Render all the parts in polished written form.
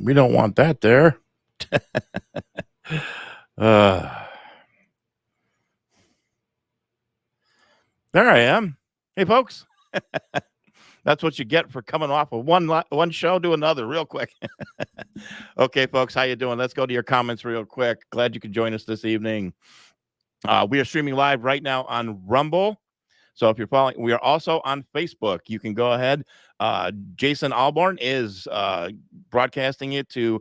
We don't want that there. uh, there I am. Hey, folks. That's what you get for coming off of one show to another real quick. Okay, folks, how you doing? Let's go to your comments real quick. Glad you could join us this evening. We are streaming live right now on Rumble. So if you're following, we are also on Facebook. You can go ahead. Jason Alborn is broadcasting it to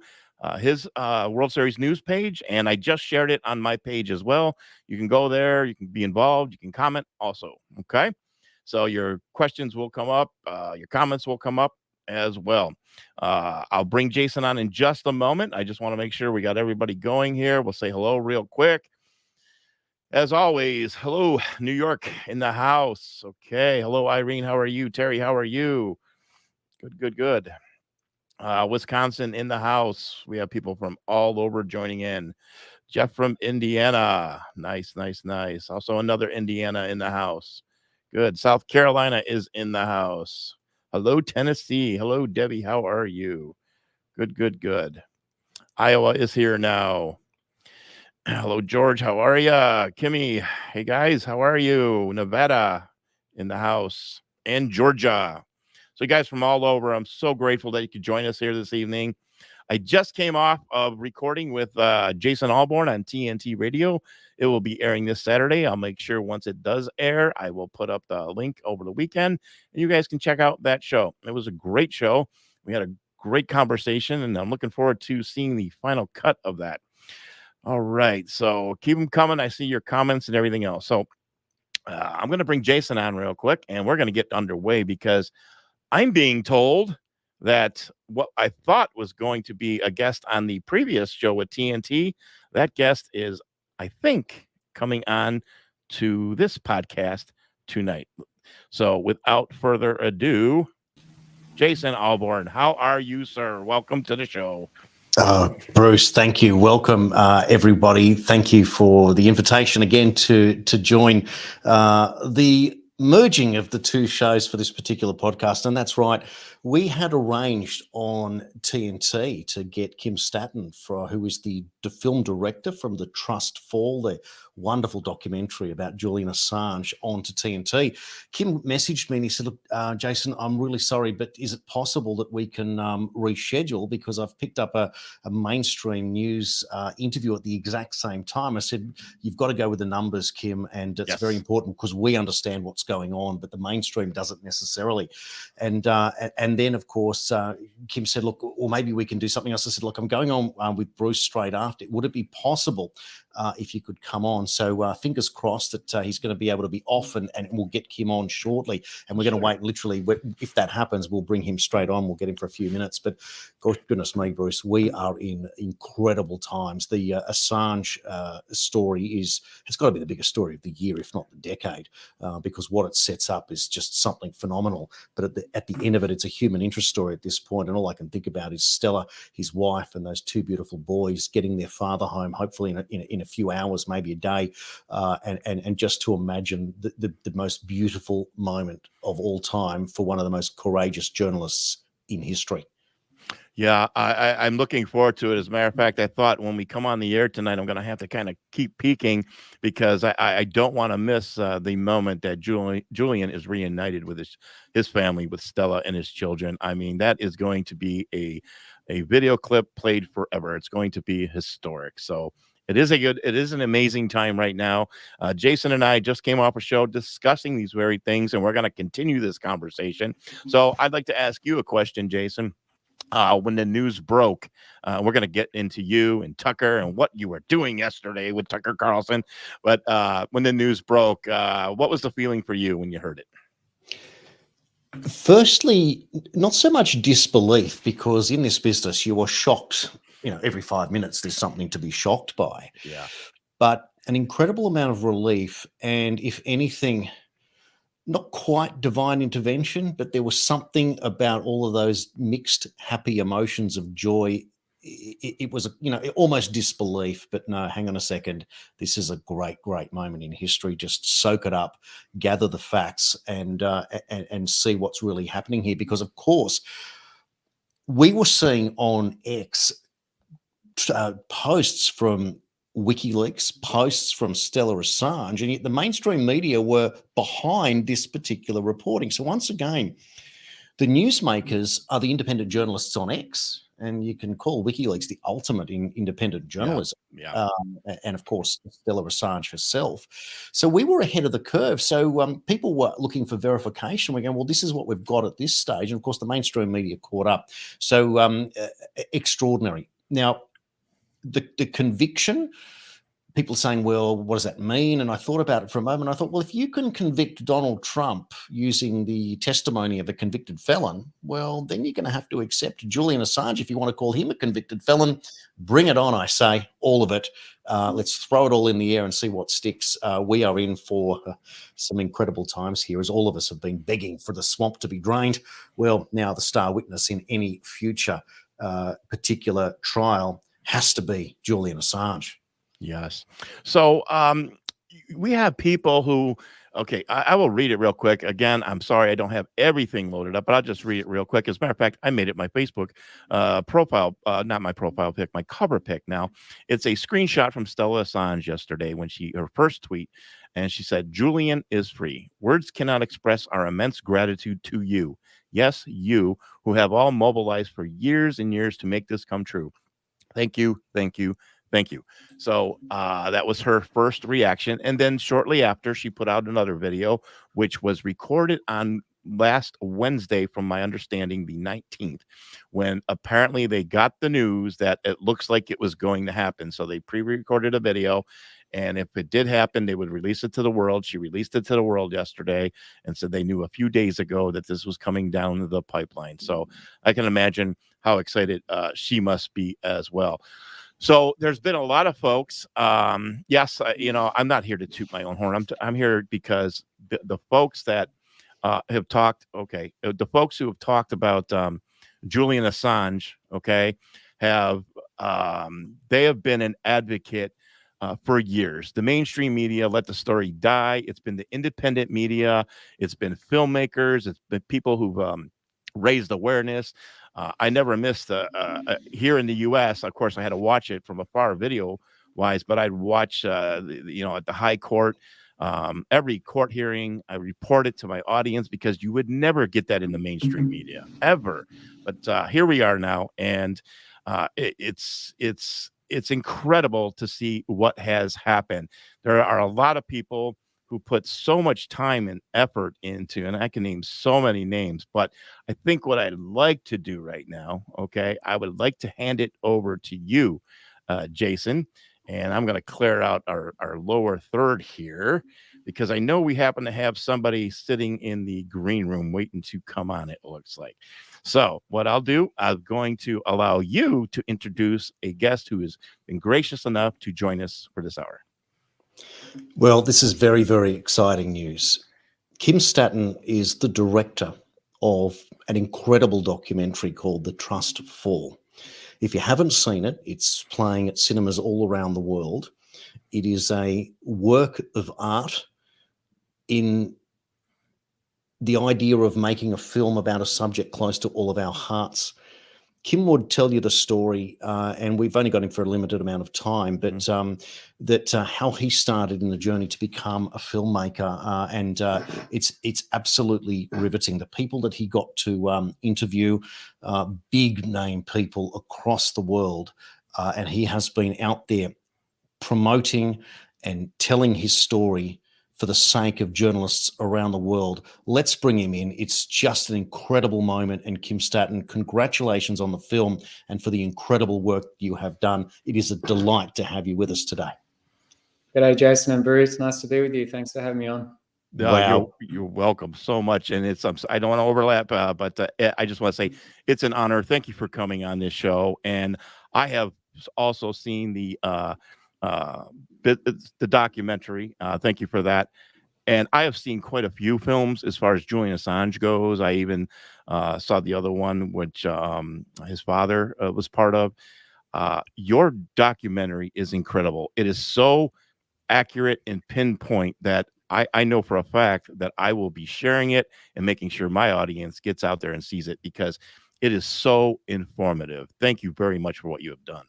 his World Series news page, and I just shared it on my page as well. You can go there. You can be involved. You can comment also. Okay. So your questions will come up. Your comments will come up as well. I'll bring Jason on in just a moment. I just want to make sure we got everybody going here. We'll say hello real quick. As always, hello, New York in the house. Okay. Hello, Irene. How are you? Terry, how are you? Good. Wisconsin in the house. We have people from all over joining in. Jeff from Indiana. Nice. Also another Indiana in the house. Good. South Carolina is in the house. Hello, Tennessee. Hello, Debbie. How are you? Good. Iowa is here now. Hello, George. How are you? Kimmy. Hey, guys. How are you? Nevada in the house and Georgia. So you guys from all over, I'm so grateful that you could join us here this evening. I just came off of recording with Jason Alborn on TNT Radio. It will be airing this Saturday. I'll make sure once it does air, I will put up the link over the weekend, and you guys can check out that show. It was a great show. We had a great conversation, and I'm looking forward to seeing the final cut of that. All right, so keep them coming. I see your comments and everything else. So I'm going to bring Jason on real quick, and we're going to get underway because I'm being told that what I thought was going to be a guest on the previous show with TNT, that guest is, I think, coming on to this podcast tonight. So without further ado, Jason Alborn, how are you, sir? Welcome to the show. Bruce, thank you. Welcome, everybody. Thank you for the invitation again to join the merging of the two shows for this particular podcast. And that's right, we had arranged on TNT to get Kim Statton, who is the film director from The Trust Fall, the wonderful documentary about Julian Assange, onto TNT. Kim messaged me and he said, look, Jason, I'm really sorry, but is it possible that we can reschedule, because I've picked up a mainstream news interview at the exact same time. I said, you've got to go with the numbers, Kim, and it's very important because we understand what's going on, but the mainstream doesn't necessarily. And then, of course, Kim said, look, or maybe we can do something else. I said, look, I'm going on with Bruce straight after. Would it be possible if you could come on? So fingers crossed that he's going to be able to be off, and we'll get Kim on shortly. And we're going to wait literally, if that happens, we'll bring him straight on. We'll get him for a few minutes. But goodness me, Bruce, we are in incredible times. The Assange story has got to be the biggest story of the year, if not the decade, because what it sets up is just something phenomenal. But at the end of it, it's a human interest story at this point. And all I can think about is Stella, his wife, and those two beautiful boys getting their father home, hopefully in a few hours, maybe a day, and just to imagine the most beautiful moment of all time for one of the most courageous journalists in history. Yeah, I'm looking forward to it. As a matter of fact, I thought when we come on the air tonight, I'm going to have to kind of keep peeking because I don't want to miss the moment that Julian is reunited with his family, with Stella and his children. I mean, that is going to be a video clip played forever. It's going to be historic. So it is an amazing time right now. Jason and I just came off a show discussing these very things, and we're going to continue this conversation. So I'd like to ask you a question, Jason. When the news broke, we're going to get into you and Tucker and what you were doing yesterday with Tucker Carlson. But when the news broke, what was the feeling for you when you heard it? Firstly, not so much disbelief, because in this business, you are shocked. Every 5 minutes, there's something to be shocked by. Yeah. But an incredible amount of relief. And if anything, not quite divine intervention, but there was something about all of those mixed, happy emotions of joy. It was, almost disbelief, but no, hang on a second. This is a great, great moment in history. Just soak it up, gather the facts, and see what's really happening here. Because, of course, we were seeing on X posts from WikiLeaks, posts from Stella Assange, and yet the mainstream media were behind this particular reporting. So once again, the newsmakers are the independent journalists on X, and you can call WikiLeaks the ultimate in independent journalism. Yeah. And of course, Stella Assange herself. So we were ahead of the curve. So people were looking for verification. We're going, well, this is what we've got at this stage. And of course, the mainstream media caught up. So extraordinary. Now, the conviction, people saying, well, what does that mean? And I thought about it for a moment. I thought, well, if you can convict Donald Trump using the testimony of a convicted felon, well, then you're going to have to accept Julian Assange. If you want to call him a convicted felon, bring it on, I say, all of it. Let's throw it all in the air and see what sticks. We are in for some incredible times here, as all of us have been begging for the swamp to be drained. Well, now the star witness in any future particular trial has to be Julian Assange. Yes. So we have people who, okay, I will read it real quick. Again, I'm sorry I don't have everything loaded up, but I'll just read it real quick. As a matter of fact, I made it my Facebook profile, not my profile pic, my cover pic now. It's a screenshot from Stella Assange yesterday when her first tweet, and she said, Julian is free. Words cannot express our immense gratitude to you. Yes, you who have all mobilized for years and years to make this come true. Thank you. Thank you. Thank you. So that was her first reaction. And then shortly after, she put out another video, which was recorded on last Wednesday, from my understanding, the 19th, when apparently they got the news that it looks like it was going to happen. So they pre-recorded a video. And if it did happen, they would release it to the world. She released it to the world yesterday and said they knew a few days ago that this was coming down the pipeline. So I can imagine how excited she must be as well. So there's been a lot of folks. Yes, I'm not here to toot my own horn. I'm here because the folks that have talked, the folks who have talked about Julian Assange, they have been an advocate for years. The mainstream media let the story die. It's been the independent media. It's been filmmakers. It's been people who've raised awareness. I never missed here in the U.S. Of course, I had to watch it from afar, video wise, but I'd watch, at the high court, every court hearing. I report it to my audience because you would never get that in the mainstream media ever. But here we are now, and it's incredible to see what has happened. There are a lot of people who put so much time and effort into, and I can name so many names, but I think what I'd like to do right now, I would like to hand it over to you, Jason, and I'm going to clear out our lower third here because I know we happen to have somebody sitting in the green room waiting to come on, it looks like. So what I'll do, I'm going to allow you to introduce a guest who has been gracious enough to join us for this hour. Well, this is very, very exciting news. Kim Statton is the director of an incredible documentary called The Trust Fall. If you haven't seen it, it's playing at cinemas all around the world. It is a work of art in the idea of making a film about a subject close to all of our hearts. Kim would tell you the story, and we've only got him for a limited amount of time, but how he started in the journey to become a filmmaker, and it's absolutely riveting. The people that he got to interview, big name people across the world, and he has been out there promoting and telling his story for the sake of journalists around the world. Let's bring him in. It's just an incredible moment. And Kim Statton, congratulations on the film and for the incredible work you have done. It is a delight to have you with us today. G'day, Jason and Bruce. Nice to be with you. Thanks for having me on. Wow. You're welcome so much. And I don't want to overlap, but I just want to say it's an honor. Thank you for coming on this show. And I have also seen the documentary. Thank you for that. And I have seen quite a few films as far as Julian Assange goes. I even saw the other one, which his father was part of. Your documentary is incredible. It is so accurate and pinpoint that I know for a fact that I will be sharing it and making sure my audience gets out there and sees it, because It is so informative. Thank you very much for what you have done.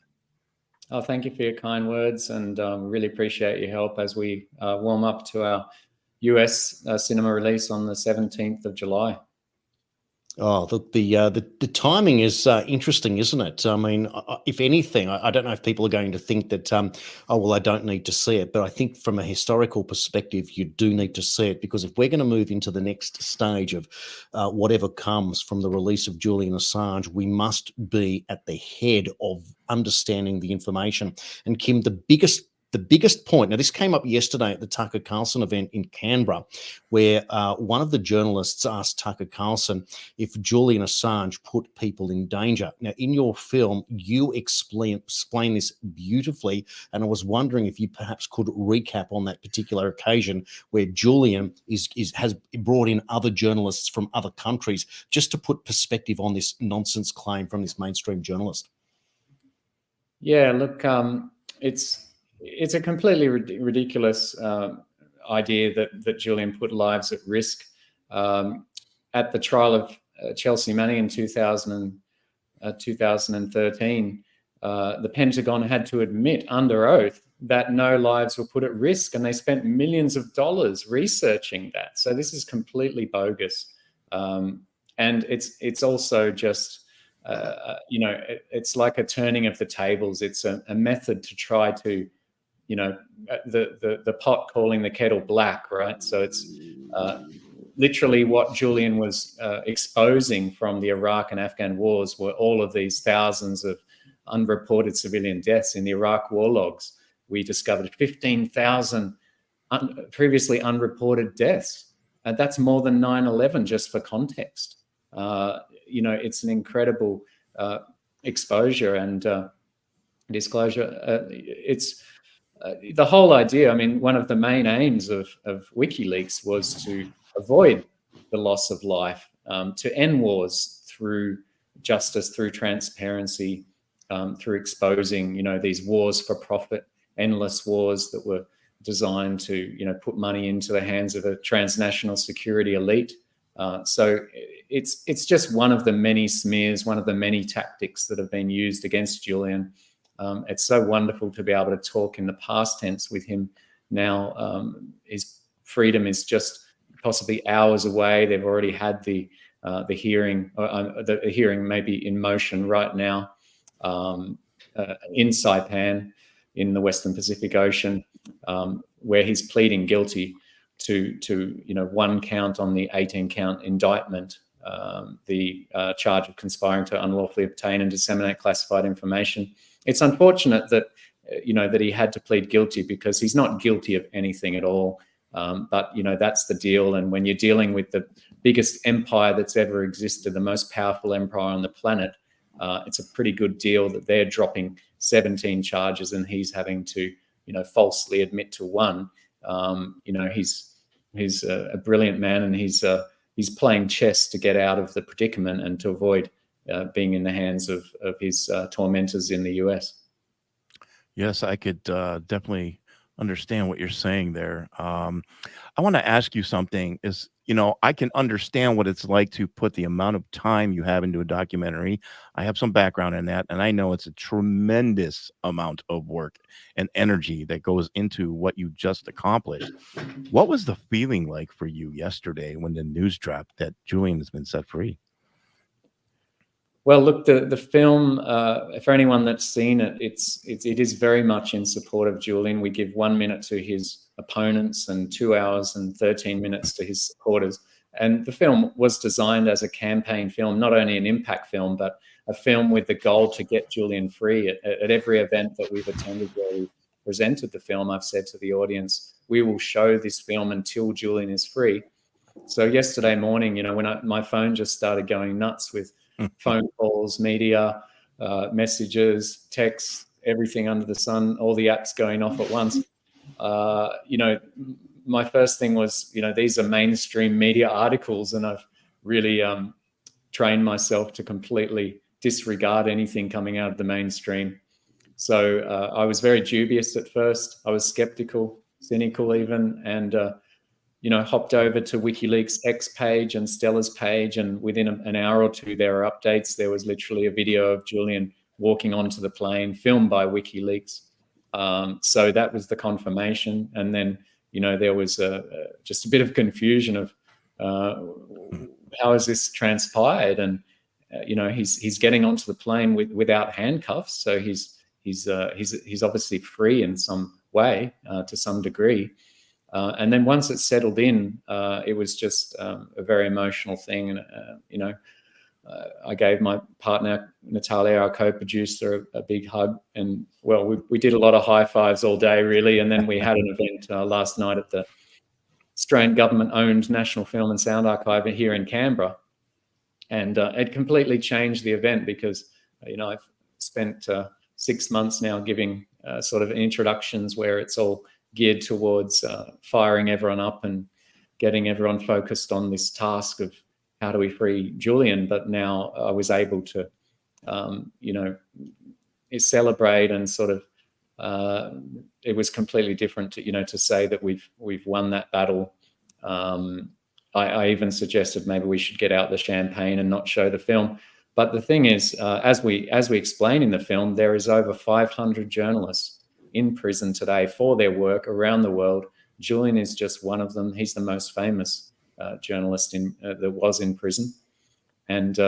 Oh, thank you for your kind words, and really appreciate your help as we warm up to our US cinema release on the 17th of July. Oh, the timing is interesting, isn't it? I mean, if anything, I don't know if people are going to think that, oh, well, I don't need to see it. But I think from a historical perspective, you do need to see it, because if we're going to move into the next stage of whatever comes from the release of Julian Assange, we must be at the head of understanding the information. And Kim, the biggest point, now this came up yesterday at the Tucker Carlson event in Canberra, where one of the journalists asked Tucker Carlson if Julian Assange put people in danger. Now, in your film, you explain this beautifully, and I was wondering if you perhaps could recap on that particular occasion where Julian has brought in other journalists from other countries just to put perspective on this nonsense claim from this mainstream journalist. Yeah, look, it's a completely ridiculous idea that Julian put lives at risk. At the trial of Chelsea Manning in 2013, the Pentagon had to admit under oath that no lives were put at risk, and they spent millions of dollars researching that. So this is completely bogus, and it's also just it's like a turning of the tables. It's a method to try to, the pot calling the kettle black, right? So it's literally what Julian was exposing from the Iraq and Afghan wars were all of these thousands of unreported civilian deaths. In the Iraq war logs, we discovered 15,000 previously unreported deaths. And that's more than 9/11, just for context. It's an incredible exposure and disclosure. It's the whole idea. I mean, one of the main aims of WikiLeaks was to avoid the loss of life, to end wars through justice, through transparency, through exposing, these wars for profit, endless wars that were designed to, put money into the hands of a transnational security elite. So it's just one of the many smears, one of the many tactics that have been used against Julian. It's so wonderful to be able to talk in the past tense with him now. His freedom is just possibly hours away. They've already had the hearing. The hearing may be in motion right now in Saipan, in the Western Pacific Ocean, where he's pleading guilty to one count on the 18-count indictment, the charge of conspiring to unlawfully obtain and disseminate classified information. It's unfortunate that that he had to plead guilty, because he's not guilty of anything at all. But that's the deal. And when you're dealing with the biggest empire that's ever existed, the most powerful empire on the planet, it's a pretty good deal that they're dropping 17 charges and he's having to falsely admit to one. He's a brilliant man, and he's playing chess to get out of the predicament and to avoid being in the hands of his tormentors in the US. Yes, I could definitely understand what you're saying there. I want to ask you something. I can understand what it's like to put the amount of time you have into a documentary. I have some background in that, and I know it's a tremendous amount of work and energy that goes into what you just accomplished. What was the feeling like for you yesterday when the news dropped that Julian has been set free? Well, look, the film, for anyone that's seen it, it is very much in support of Julian. We give 1 minute to his opponents and 2 hours and 13 minutes to his supporters. And the film was designed as a campaign film, not only an impact film, but a film with the goal to get Julian free. At every event that we've attended where we presented the film, I've said to the audience, we will show this film until Julian is free. So yesterday morning, when my phone just started going nuts with phone calls, media, messages, texts, everything under the sun, all the apps going off at once. My first thing was, these are mainstream media articles, and I've really trained myself to completely disregard anything coming out of the mainstream. So I was very dubious at first. I was skeptical, cynical even, and hopped over to WikiLeaks X page and Stella's page, and within an hour or two, there were updates. There was literally a video of Julian walking onto the plane, filmed by WikiLeaks. So that was the confirmation. And then, there was just a bit of confusion of how has this transpired? And he's getting onto the plane without handcuffs, so he's obviously free in some way, to some degree. And then once it settled in, it was just a very emotional thing. And I gave my partner Natalia, our co-producer, a big hug, and we did a lot of high fives all day, really. And then we had an event last night at the Australian government-owned National Film and Sound Archive here in Canberra, and it completely changed the event because I've spent 6 months now giving sort of introductions where it's all geared towards firing everyone up and getting everyone focused on this task of how do we free Julian. But now I was able to, celebrate and sort of, it was completely different to say that we've won that battle. I even suggested maybe we should get out the champagne and not show the film. But the thing is, as we explain in the film, there is over 500 journalists in prison today for their work around the world. Julian is just one of them. He's the most famous journalist that was in prison, and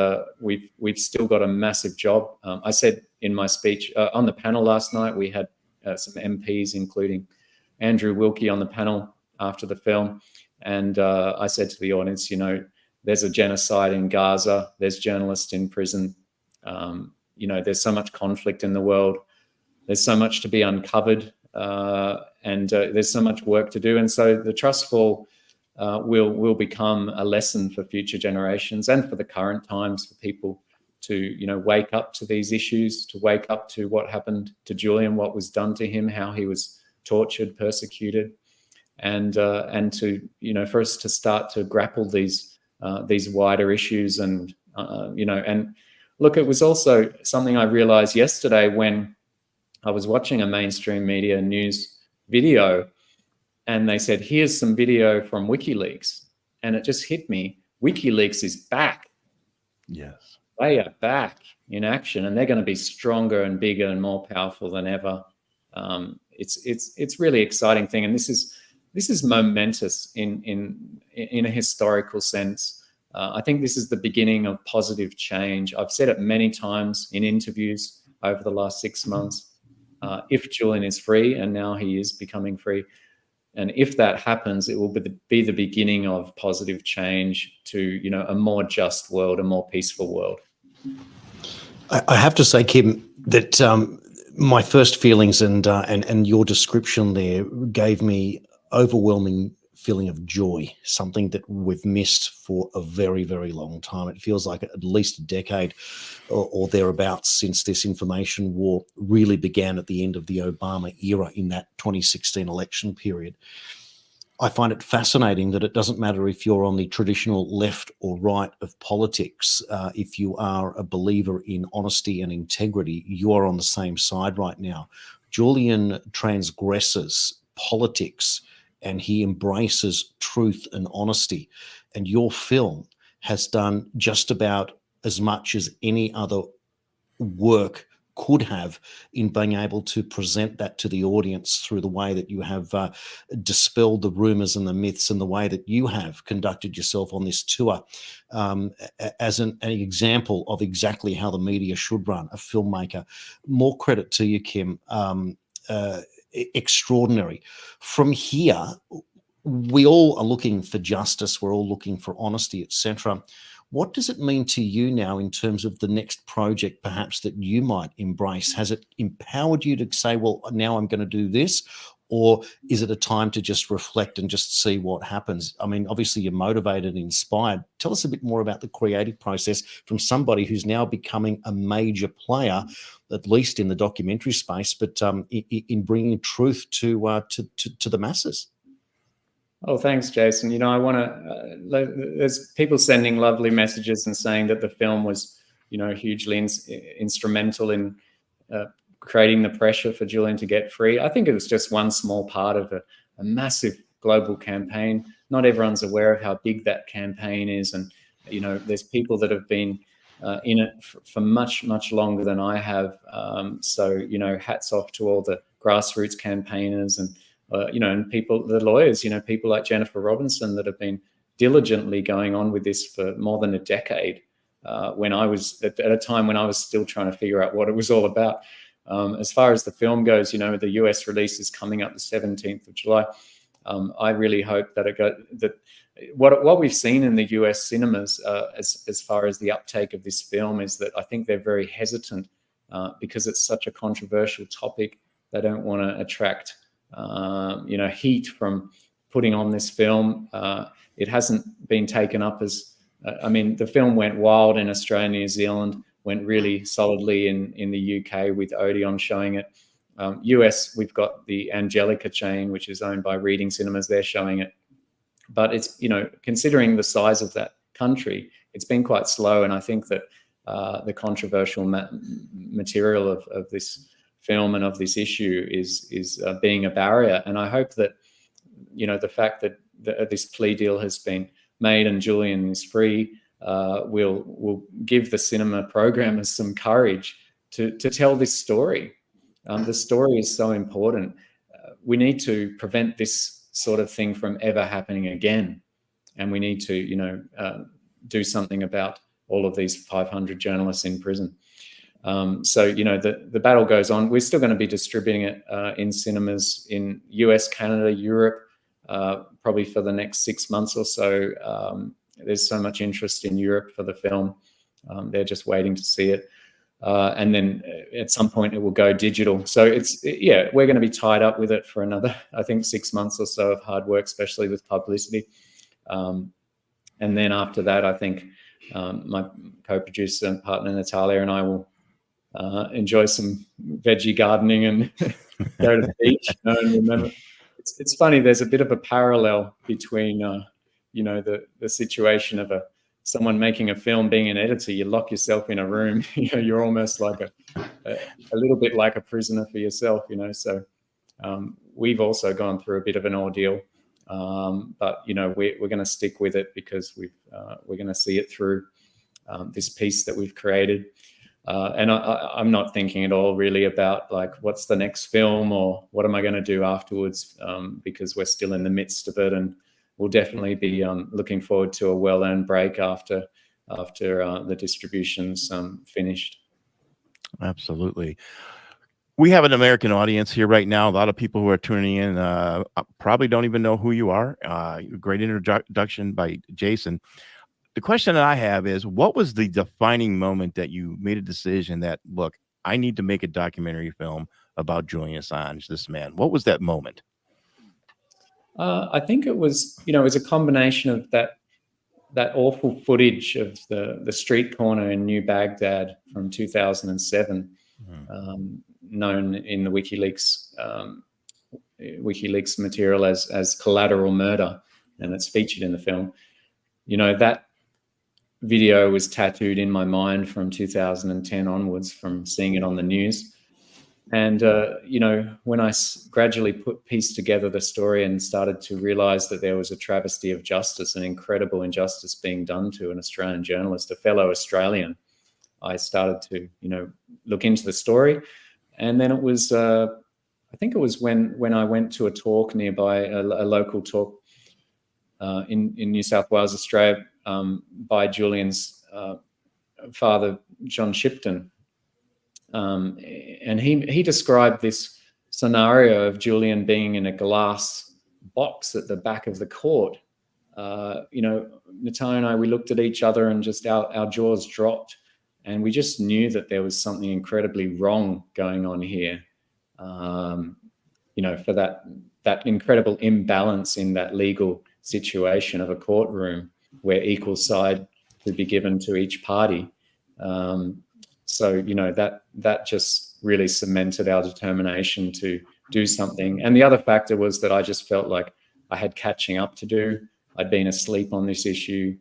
we've still got a massive job. I said in my speech on the panel last night, we had some MPs, including Andrew Wilkie, on the panel after the film, and I said to the audience, there's a genocide in Gaza. There's journalists in prison. There's so much conflict in the world. There's so much to be uncovered, and there's so much work to do. And so the trust fall will become a lesson for future generations and for the current times, for people to wake up to these issues, to wake up to what happened to Julian, what was done to him, how he was tortured, persecuted, and to for us to start to grapple these wider issues. And and look, it was also something I realized yesterday when I was watching a mainstream media news video, and they said, here's some video from WikiLeaks. And it just hit me. WikiLeaks is back. Yes. They are back in action, and they're going to be stronger and bigger and more powerful than ever. It's really exciting thing. And this is momentous in a historical sense. I think this is the beginning of positive change. I've said it many times in interviews over the last 6 months. If Julian is free, and now he is becoming free, and if that happens, it will be the beginning of positive change to a more just world, a more peaceful world. I have to say, Kim, that my first feelings and your description there gave me overwhelming feeling of joy, something that we've missed for a very, very long time. It feels like at least a decade or thereabouts since this information war really began at the end of the Obama era in that 2016 election period. I find it fascinating that it doesn't matter if you're on the traditional left or right of politics. If you are a believer in honesty and integrity, you are on the same side right now. Julian transgresses politics and he embraces truth and honesty. And your film has done just about as much as any other work could have in being able to present that to the audience through the way that you have dispelled the rumors and the myths, and the way that you have conducted yourself on this tour as an example of exactly how the media should run, a filmmaker. More credit to you, Kim. Extraordinary. From here, we all are looking for justice. We're all looking for honesty, etc. What does it mean to you now in terms of the next project perhaps that you might embrace? Has it empowered you to say, well, now I'm going to do this? Or is it a time to just reflect and just see what happens? I mean, obviously you're motivated and inspired. Tell us a bit more about the creative process from somebody who's now becoming a major player, at least in the documentary space, but in bringing truth to the masses. Oh, thanks, Jason. I want to, there's people sending lovely messages and saying that the film was, hugely instrumental in creating the pressure for Julian to get free. I think it was just one small part of a massive global campaign. not everyone's aware of how big that campaign is. And, you know, there's people that have been in it for much, much longer than I have. So, you know, hats off to all the grassroots campaigners and, you know, and people, the lawyers, you know, people like Jennifer Robinson that have been diligently going on with this for more than a decade. When I was at a time when I was still trying to figure out what it was all about. As far as the film goes, you know, the US release is coming up the 17th of July. I really hope that what we've seen in the US cinemas as far as the uptake of this film is that I think they're very hesitant because it's such a controversial topic. They don't want to attract, you know, heat from putting on this film. It hasn't been taken up as, I mean, the film went wild in Australia, New Zealand, went really solidly in the UK with Odeon showing it. US, we've got the Angelica chain, which is owned by Reading Cinemas. They're showing it. But it's, you know, considering the size of that country, it's been quite slow. And I think that the controversial material of this film and of this issue is being a barrier. And I hope that, you know, the fact that this plea deal has been made and Julian is free will give the cinema programmers some courage to tell this story. The story is so important. We need to prevent this sort of thing from ever happening again. And we need to, you know, do something about all of these 500 journalists in prison. So, you know, the battle goes on. We're still going to be distributing it in cinemas in US, Canada, Europe, probably for the next 6 months or so. There's so much interest in Europe for the film. They're just waiting to see it. And then at some point it will go digital. So yeah, we're going to be tied up with it for another, I think, 6 months or so of hard work, especially with publicity. And then after that, I think my co-producer and partner Natalia and I will enjoy some veggie gardening and go to the beach. You know, and remember, it's funny. There's a bit of a parallel between, you know, the situation of someone making a film, being an editor. You lock yourself in a room. You know, you're almost like a little bit like a prisoner for yourself. You know, so we've also gone through a bit of an ordeal, but you know, we're going to stick with it because we're going to see it through this piece that we've created. And I'm not thinking at all really about like what's the next film or what am I going to do afterwards, because we're still in the midst of it, and we'll definitely be looking forward to a well-earned break after the distribution's finished. Absolutely. We have an American audience here right now. A lot of people who are tuning in probably don't even know who you are. Great introduction by Jason. The question that I have is, what was the defining moment that you made a decision that, look, I need to make a documentary film about Julian Assange, this man? What was that moment? I think it was, you know, it was a combination of that awful footage of the street corner in New Baghdad from 2007, known in the WikiLeaks material as collateral murder, and it's featured in the film. You know, that video was tattooed in my mind from 2010 onwards, from seeing it on the news. And, you know, when I gradually pieced together the story and started to realize that there was a travesty of justice, an incredible injustice being done to an Australian journalist, a fellow Australian, I started to, you know, look into the story. And then it was, I think it was when I went to a talk nearby, a local talk in New South Wales, Australia, by Julian's father, John Shipton. And he described this scenario of Julian being in a glass box at the back of the court. You know, Natalia and I, we looked at each other and just our jaws dropped, and we just knew that there was something incredibly wrong going on here. You know, for that incredible imbalance in that legal situation of a courtroom where equal side could be given to each party. So, you know, that just really cemented our determination to do something. And the other factor was that I just felt like I had catching up to do. I'd been asleep on this issue.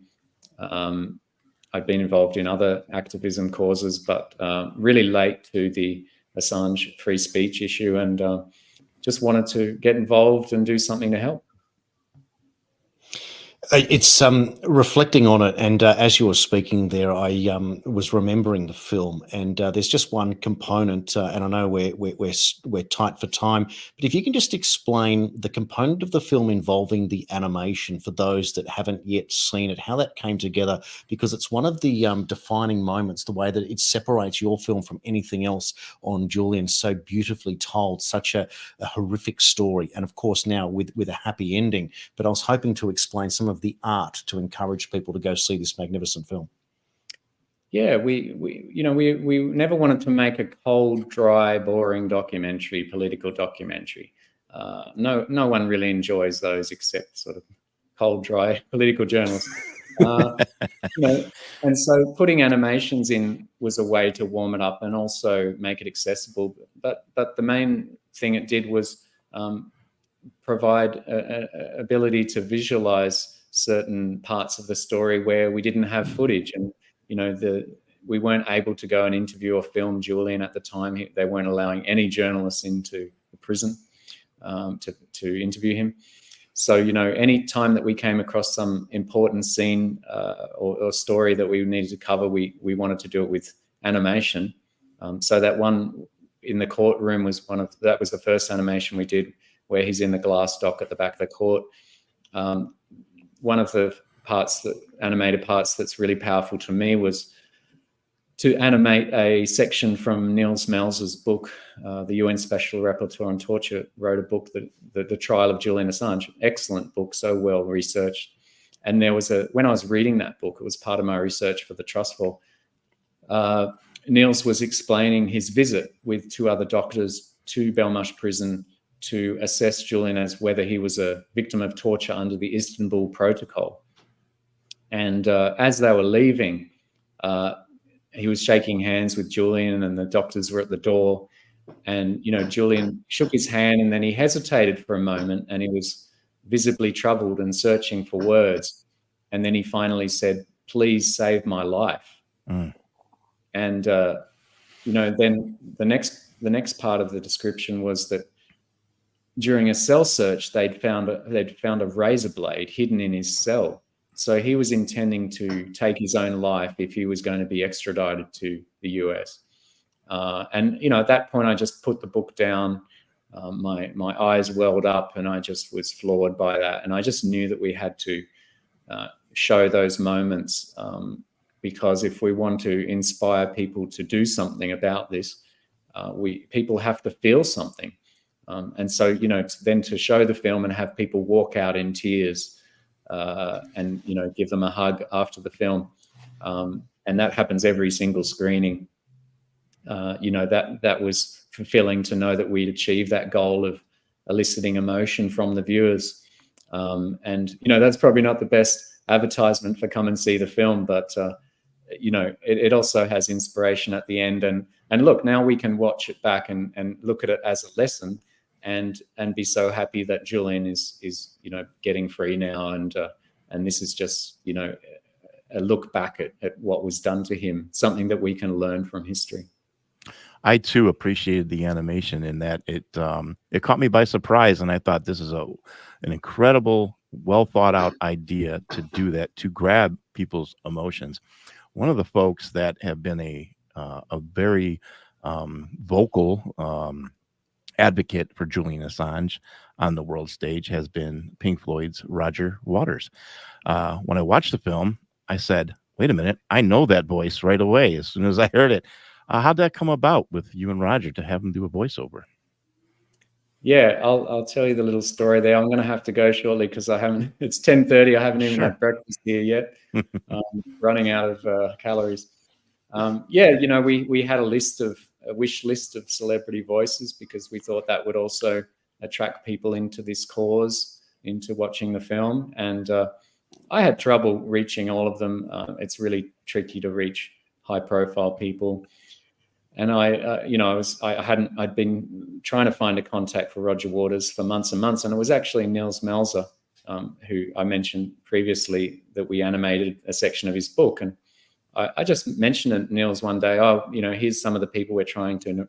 I'd been involved in other activism causes, but really late to the Assange free speech issue, and just wanted to get involved and do something to help. It's reflecting on it, and as you were speaking there, I was remembering the film, and there's just one component, and I know we're tight for time, but if you can just explain the component of the film involving the animation for those that haven't yet seen it, how that came together, because it's one of the defining moments, the way that it separates your film from anything else on Julian, so beautifully told, such a horrific story, and of course now with a happy ending. But I was hoping to explain some of the art to encourage people to go see this magnificent film. Yeah, we never wanted to make a cold, dry, boring documentary, political documentary. No one really enjoys those except sort of cold, dry political journalists. And so putting animations in was a way to warm it up and also make it accessible. But the main thing it did was provide a ability to visualize certain parts of the story where we didn't have footage, and we weren't able to go and interview or film Julian at the time. They weren't allowing any journalists into the prison to interview him. So any time that we came across some important scene or story that we needed to cover, we wanted to do it with animation. So that one in the courtroom was that was the first animation we did, where he's in the glass dock at the back of the court. One of the animated parts that's really powerful to me was to animate a section from Nils Melzer's book. The UN Special Rapporteur on Torture wrote a book, The Trial of Julian Assange. Excellent book, so well researched. And when I was reading that book, it was part of my research for the Trust Fall, Nils was explaining his visit with two other doctors to Belmarsh prison to assess Julian as whether he was a victim of torture under the Istanbul Protocol. And as they were leaving, he was shaking hands with Julian, and the doctors were at the door. And, Julian shook his hand, and then he hesitated for a moment, and he was visibly troubled and searching for words. And then he finally said, "Please save my life." Mm. And, then the next part of the description was that during a cell search, they'd found a razor blade hidden in his cell. So he was intending to take his own life if he was going to be extradited to the US. And at that point, I just put the book down. My eyes welled up, and I just was floored by that. And I just knew that we had to show those moments, because if we want to inspire people to do something about this, people have to feel something. And so, then to show the film and have people walk out in tears, and give them a hug after the film, and that happens every single screening. That was fulfilling to know that we'd achieved that goal of eliciting emotion from the viewers. And that's probably not the best advertisement for come and see the film, but it also has inspiration at the end. And look, now we can watch it back and look at it as a lesson, and be so happy that Julian is getting free now, and this is just a look back at what was done to him, something that we can learn from history. I too appreciated the animation in that it caught me by surprise, and I thought this is an incredible, well thought out idea to do that, to grab people's emotions. One of the folks that have been a very vocal advocate for Julian Assange on the world stage has been Pink Floyd's Roger Waters. When I watched the film, I said, wait a minute, I know that voice right away as soon as I heard it. How'd that come about with you and Roger to have him do a voiceover? Yeah, I'll tell you the little story there. I'm going to have to go shortly because it's 10:30. I haven't even had breakfast here yet. Running out of calories. We had a wish list of celebrity voices because we thought that would also attract people into this cause, into watching the film. And I had trouble reaching all of them. It's really tricky to reach high-profile people. And I'd been trying to find a contact for Roger Waters for months and months, and it was actually Nils Melzer, who I mentioned previously, that we animated a section of his book. And I just mentioned to Nils one day, here's some of the people we're trying to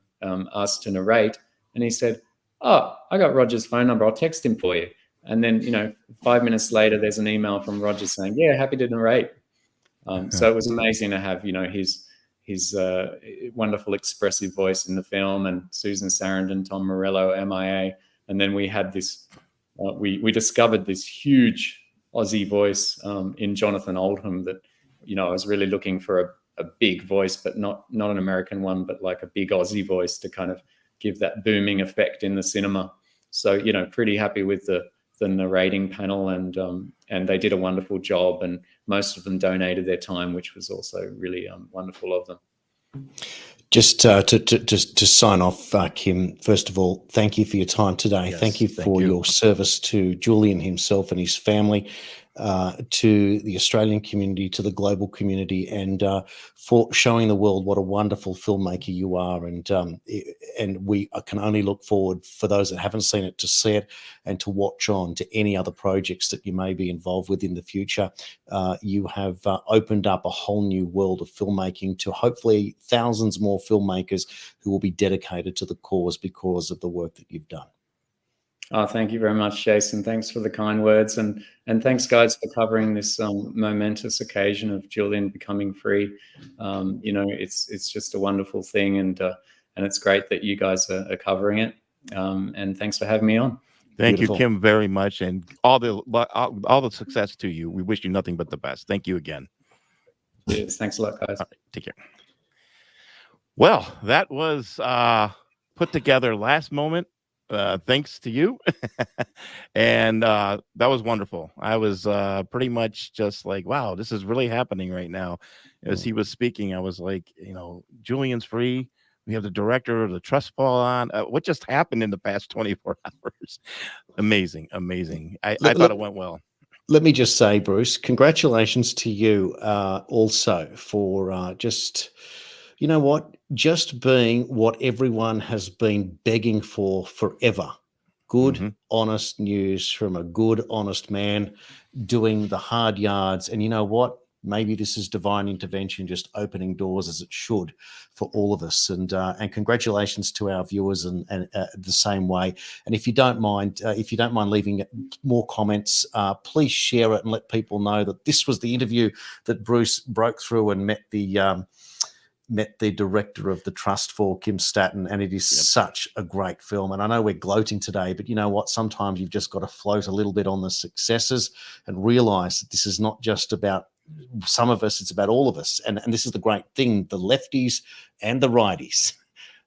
ask to narrate. And he said, I got Roger's phone number. I'll text him for you. And then, 5 minutes later, there's an email from Roger saying, yeah, happy to narrate. So it was amazing to have, his wonderful expressive voice in the film, and Susan Sarandon, Tom Morello, MIA. And then we had this, we discovered this huge Aussie voice in Jonathan Oldham that, I was really looking for a big voice, but not an American one, but like a big Aussie voice to kind of give that booming effect in the cinema. So, pretty happy with the narrating panel, and they did a wonderful job, and most of them donated their time, which was also really wonderful of them. Just to sign off, Kim, first of all, thank you for your time today. Yes, thank you for your service to Julian himself and his family, to the Australian community, to the global community, and for showing the world what a wonderful filmmaker you are. And we can only look forward, for those that haven't seen it, to see it and to watch on to any other projects that you may be involved with in the future. You have opened up a whole new world of filmmaking to hopefully thousands more filmmakers who will be dedicated to the cause because of the work that you've done. Oh, thank you very much, Jason. Thanks for the kind words, and thanks, guys, for covering this momentous occasion of Julian becoming free. It's just a wonderful thing, and it's great that you guys are covering it. And thanks for having me on. Thank you, Kim, very much, and all the success to you. We wish you nothing but the best. Thank you again. Yes, thanks a lot, guys. All right, take care. Well, that was put together last moment. Thanks to you. And that was wonderful. I was pretty much just like, wow, this is really happening right now. As he was speaking, I was like, Julian's free. We have the director of the trust fall on. What just happened in the past 24 hours? Amazing. I thought it went well. Let me just say, Bruce, congratulations to you also for just, just being what everyone has been begging for forever. Good, honest news from a good, honest man doing the hard yards. And you know what? Maybe this is divine intervention, just opening doors as it should for all of us. And congratulations to our viewers and the same way. And if you don't mind leaving more comments, please share it and let people know that this was the interview that Bruce broke through and met the director of the trust for, Kim Statton, and it is such a great film. And I know we're gloating today, but you know what? Sometimes you've just got to float a little bit on the successes and realize that this is not just about some of us, it's about all of us. And this is the great thing, the lefties and the righties,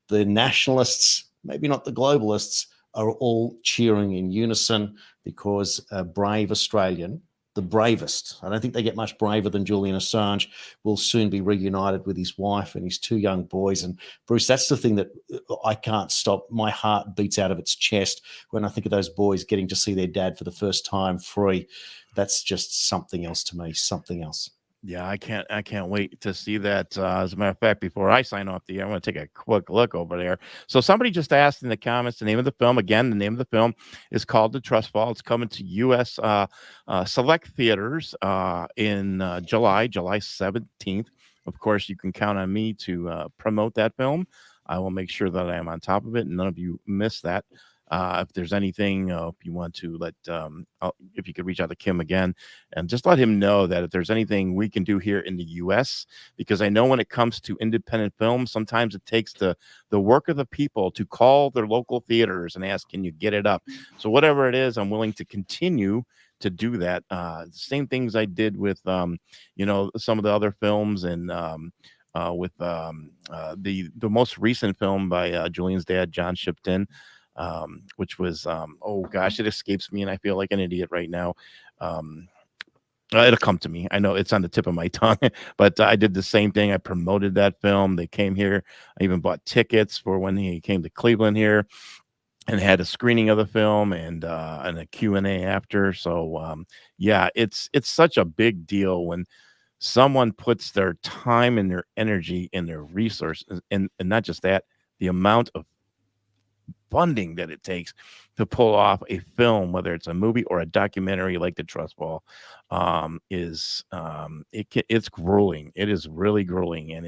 the nationalists, maybe not the globalists, are all cheering in unison because a brave Australian, the bravest, I don't think they get much braver than Julian Assange, will soon be reunited with his wife and his 2 young boys. And Bruce, that's the thing that I can't stop. My heart beats out of its chest when I think of those boys getting to see their dad for the first time free. That's just something else to me, something else. Yeah, I can't wait to see that. As a matter of fact, before I sign off the air, I want to take a quick look over there. So somebody just asked in the comments the name of the film. Again, the name of the film is called The Trust Fall. It's coming to U.S. Select theaters in July 17th. Of course, you can count on me to promote that film. I will make sure that I am on top of it, and none of you miss that. If there's anything, if you want to if you could reach out to Kim again and just let him know that if there's anything we can do here in the U.S., because I know when it comes to independent films, sometimes it takes the work of the people to call their local theaters and ask, can you get it up? So whatever it is, I'm willing to continue to do that. The same things I did with, some of the other films and with the most recent film by Julian's dad, John Shipton. Which was, oh gosh, it escapes me and I feel like an idiot right now. It'll come to me. I know it's on the tip of my tongue, but I did the same thing. I promoted that film. They came here. I even bought tickets for when he came to Cleveland here and had a screening of the film and a Q&A after. So yeah, it's such a big deal when someone puts their time and their energy and their resources and not just that, the amount of funding that it takes to pull off a film, whether it's a movie or a documentary like The Trust Fall, it's grueling. It is really grueling, and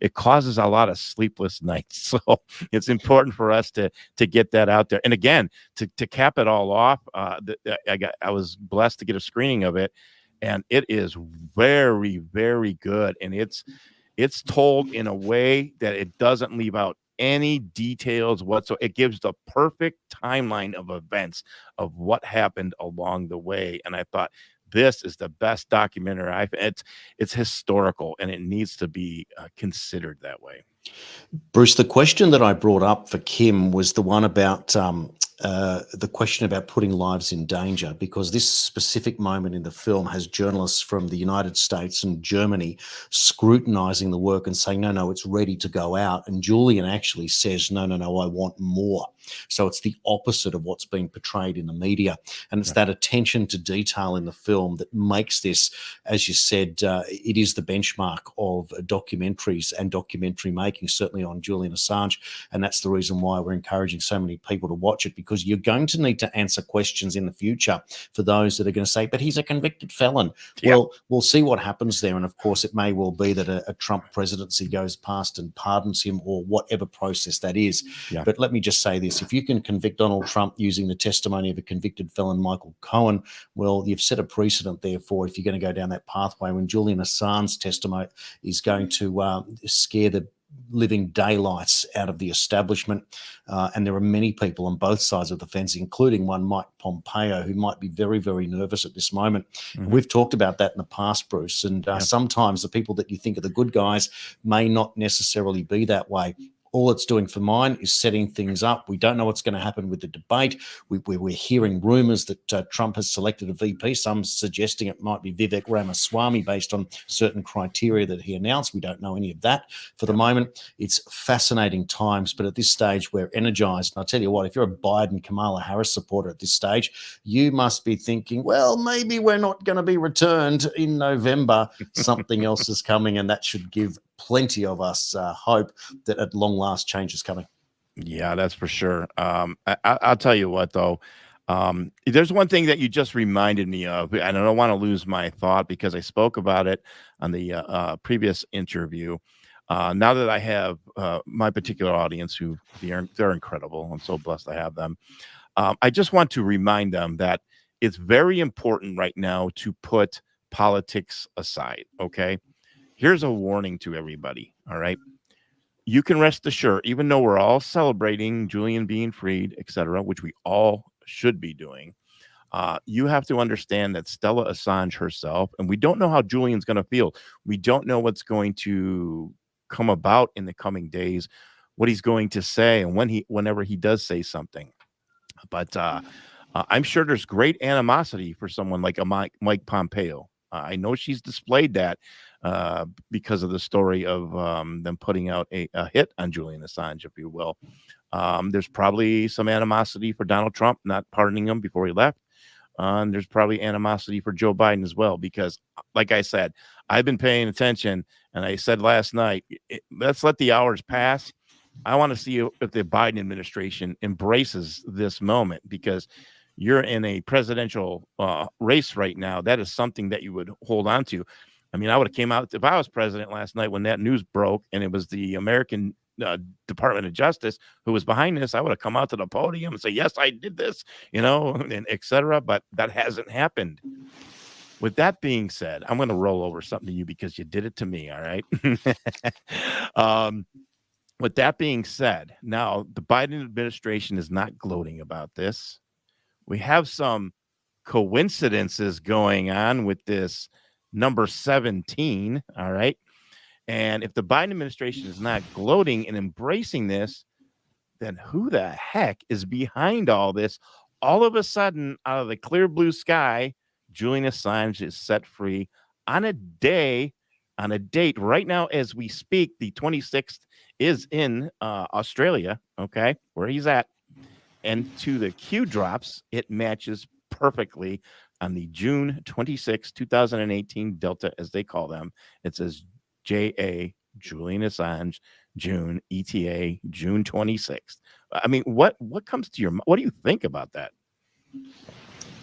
it causes a lot of sleepless nights. So it's important for us to get that out there. And again, to cap it all off, I was blessed to get a screening of it, and it is very, very good, and it's told in a way that it doesn't leave out any details whatsoever. It gives the perfect timeline of events of what happened along the way. And I thought, this is the best documentary. It's historical, and it needs to be considered that way. Bruce, the question that I brought up for Kim was the one about the question about putting lives in danger, because this specific moment in the film has journalists from the United States and Germany scrutinizing the work and saying, no, it's ready to go out. And Julian actually says, no, I want more. So it's the opposite of what's being portrayed in the media. And it's that attention to detail in the film that makes this, as you said, it is the benchmark of documentaries and documentary making, certainly on Julian Assange. And that's the reason why we're encouraging so many people to watch it, because you're going to need to answer questions in the future for those that are going to say, but he's a convicted felon. Yep. Well, we'll see what happens there. And of course, it may well be that a Trump presidency goes past and pardons him, or whatever process that is. Yeah. But let me just say this. If you can convict Donald Trump using the testimony of a convicted felon, Michael Cohen, well, you've set a precedent there for if you're going to go down that pathway, when Julian Assange's testimony is going to scare the living daylights out of the establishment. And there are many people on both sides of the fence, including one Mike Pompeo, who might be very, very nervous at this moment. Mm-hmm. We've talked about that in the past, Bruce, and sometimes the people that you think are the good guys may not necessarily be that way. All it's doing for mine is setting things up. We don't know what's going to happen with the debate. We're hearing rumors that Trump has selected a VP, some suggesting it might be Vivek Ramaswamy based on certain criteria that he announced. We don't know any of that for the moment. It's fascinating times, but at this stage, we're energized. And I'll tell you what, if you're a Biden, Kamala Harris supporter at this stage, you must be thinking, well, maybe we're not going to be returned in November. Something else is coming, and that should give plenty of us hope that at long last change is coming. Yeah, that's for sure. I'll tell you what, though. There's one thing that you just reminded me of, and I don't want to lose my thought because I spoke about it on the previous interview. Now that I have my particular audience, who they're incredible. I'm so blessed to have them. I just want to remind them that it's very important right now to put politics aside. Okay. Here's a warning to everybody, all right? You can rest assured, even though we're all celebrating Julian being freed, etc., which we all should be doing, you have to understand that Stella Assange herself, and we don't know how Julian's going to feel. We don't know what's going to come about in the coming days, what he's going to say, and whenever he does say something. But I'm sure there's great animosity for someone like a Mike Pompeo. I know she's displayed that because of the story of them putting out a hit on Julian Assange, if you will. There's probably some animosity for Donald Trump not pardoning him before he left. And there's probably animosity for Joe Biden as well, because like I said, I've been paying attention, and I said last night, let's let the hours pass. I want to see if the Biden administration embraces this moment, because you're in a presidential race right now. That is something that you would hold on to. I mean, I would have came out if I was president last night when that news broke, and it was the American Department of Justice who was behind this. I would have come out to the podium and say, yes, I did this, and etc. But that hasn't happened. With that being said, I'm going to roll over something to you because you did it to me. All right. With that being said, now the Biden administration is not gloating about this. We have some coincidences going on with this number 17. All right. And if the Biden administration is not gloating and embracing this, then who the heck is behind all this? All of a sudden, out of the clear blue sky, Julian Assange is set free on a date right now as we speak. The 26th is in Australia, okay, where he's at. And to the Q drops, it matches perfectly on the June 26, 2018 Delta, as they call them. It says J.A. Julian Assange, June, ETA, June 26th. I mean, what comes to your mind? What do you think about that?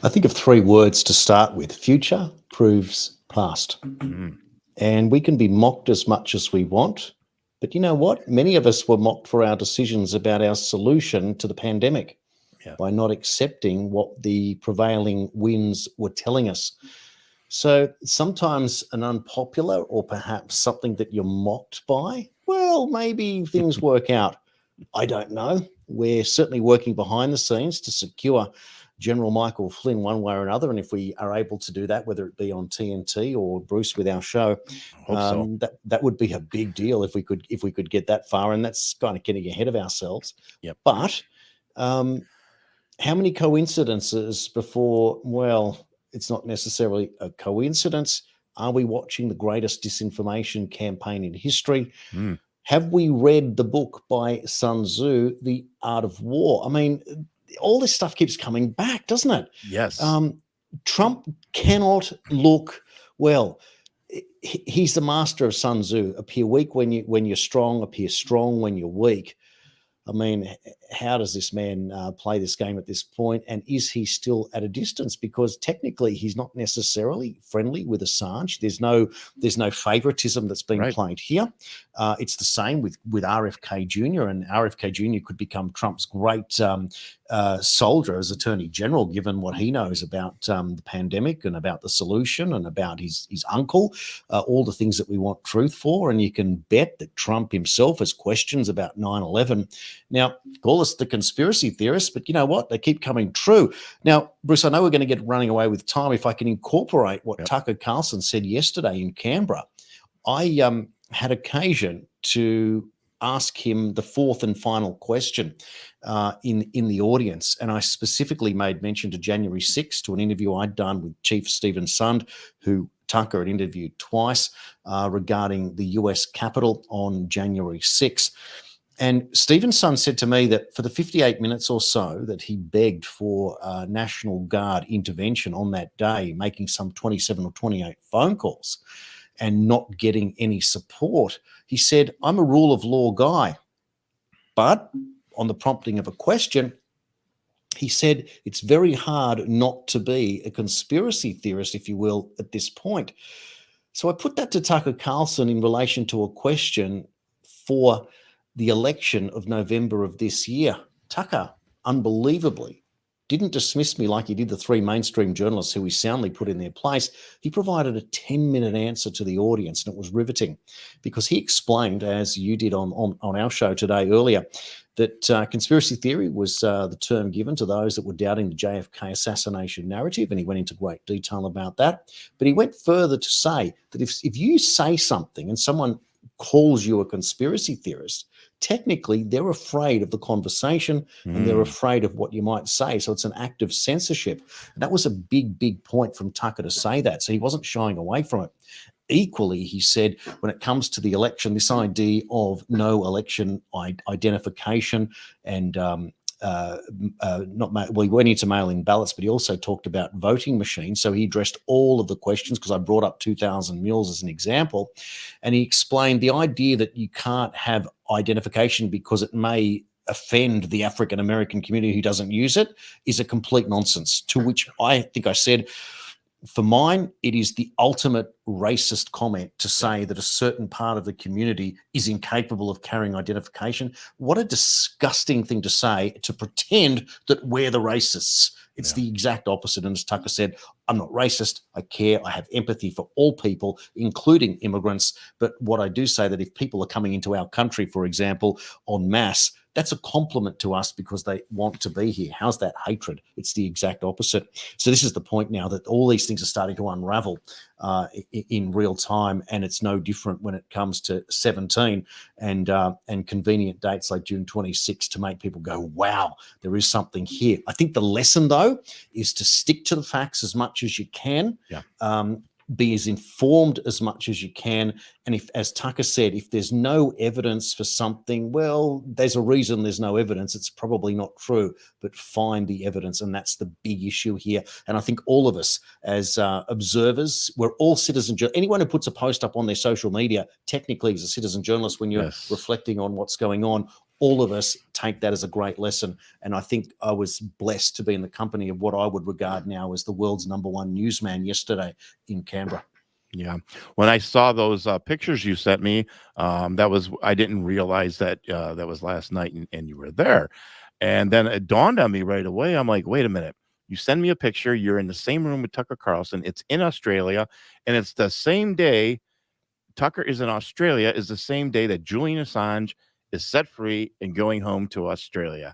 I think of 3 words to start with. Future proves past. Mm, And we can be mocked as much as we want. But you know what? Many of us were mocked for our decisions about our solution to the pandemic yeah. by not accepting what the prevailing winds were telling us. So sometimes an unpopular or perhaps something that you're mocked by, well, maybe things work out. I don't know. We're certainly working behind the scenes to secure General Michael Flynn one way or another. And if we are able to do that, whether it be on TNT or Bruce with our show, Hope so. that would be a big deal if we could get that far. And that's kind of getting ahead of ourselves. Yep. But how many coincidences before, well, it's not necessarily a coincidence. Are we watching the greatest disinformation campaign in history? Mm, Have we read the book by Sun Tzu, The Art of War? I mean, all this stuff keeps coming back, doesn't it? yes. Trump cannot look, well, he's the master of Sun Tzu. Appear weak when you're strong, appear strong when you're weak. I mean, how does this man play this game at this point? And is he still at a distance? Because technically he's not necessarily friendly with Assange. There's no favoritism that's being Right. played here. It's the same with RFK Jr. And RFK Jr. could become Trump's great soldier as Attorney General, given what he knows about the pandemic and about the solution and about his uncle, all the things that we want truth for. And you can bet that Trump himself has questions about 9/11. Now, call us the conspiracy theorists, but you know what? They keep coming true. Now, Bruce, I know we're going to get running away with time. If I can incorporate what Yep. Tucker Carlson said yesterday in Canberra, I had occasion to ask him the 4th and final question in the audience. And I specifically made mention to January 6th, to an interview I'd done with Chief Stephen Sund, who Tucker had interviewed twice regarding the US Capitol on January 6th. And Stephen Sund said to me that for the 58 minutes or so that he begged for National Guard intervention on that day, making some 27 or 28 phone calls and not getting any support, he said, I'm a rule of law guy. But on the prompting of a question, he said, it's very hard not to be a conspiracy theorist, if you will, at this point. So I put that to Tucker Carlson in relation to a question for the election of November of this year. Tucker, unbelievably, didn't dismiss me like he did the 3 mainstream journalists who he soundly put in their place. He provided a 10-minute answer to the audience, and it was riveting because he explained, as you did on our show today earlier, that conspiracy theory was the term given to those that were doubting the JFK assassination narrative, and he went into great detail about that. But he went further to say that if you say something and someone calls you a conspiracy theorist, technically they're afraid of the conversation and they're afraid of what you might say. So it's an act of censorship. And that was a big point from Tucker to say that. So he wasn't shying away from it. Equally, he said, when it comes to the election, this idea of no election identification and he went into mail-in ballots, but he also talked about voting machines. So he addressed all of the questions because I brought up 2,000 mules as an example. And he explained the idea that you can't have identification because it may offend the African-American community who doesn't use it is a complete nonsense, to which I think I said, for mine, it is the ultimate racist comment to say that a certain part of the community is incapable of carrying identification. What a disgusting thing to say, to pretend that we're the racists. It's the exact opposite. And as Tucker said, I'm not racist. I care. I have empathy for all people, including immigrants. But what I do say that if people are coming into our country, for example, en masse, that's a compliment to us because they want to be here. How's that hatred? It's the exact opposite. So this is the point now that all these things are starting to unravel in real time, and it's no different when it comes to 17 and convenient dates like June 26 to make people go, wow, there is something here. I think the lesson, though, is to stick to the facts as much as you can. be as informed as much as you can. And if, as Tucker said, if there's no evidence for something, well, there's a reason there's no evidence. It's probably not true, but find the evidence. And that's the big issue here. And I think all of us as observers, we're all citizen journalists. Anyone who puts a post up on their social media technically is a citizen journalist when you're reflecting on what's going on. All of us take that as a great lesson. And I think I was blessed to be in the company of what I would regard now as the world's #1 newsman yesterday in Canberra. Yeah. When I saw those pictures you sent me, I didn't realize that that was last night and you were there. And then it dawned on me right away. I'm like, wait a minute. You send me a picture. You're in the same room with Tucker Carlson. It's in Australia. And it's the same day Tucker is in Australia is the same day that Julian Assange is set free and going home to Australia.